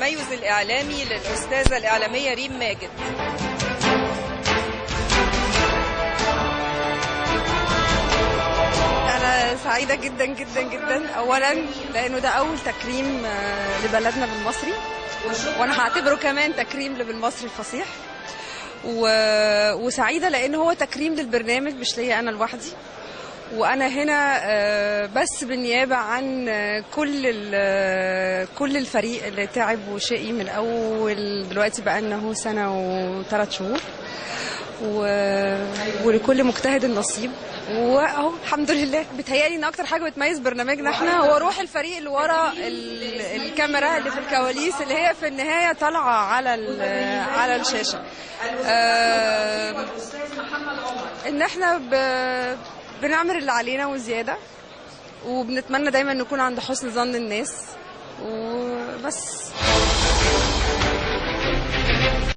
التميز الإعلامي للأستاذة الإعلامية ريم ماجد. أنا سعيدة جدا جدا جدا، أولا لأنه ده أول تكريم لبلدنا بالمصري، وأنا هعتبره كمان تكريم بالمصري الفصيح، وسعيدة لأنه هو تكريم للبرنامج مش ليا أنا لوحدي، وأنا هنا بس بالنيابة عن كل الفريق اللي تعب وشقي من أول دلوقتي بقى إنه سنة و3 شهور، ولكل مجتهد النصيب. واهو الحمد لله. بتهيألي ان اكتر حاجه بتميز برنامجنا احنا هو روح الفريق اللي ورا الكاميرا، اللي في الكواليس، اللي هي في النهايه طالعه على الشاشه. ان احنا بنعمل اللي علينا وزياده، وبنتمنى دايما نكون عند حسن ظن الناس وبس.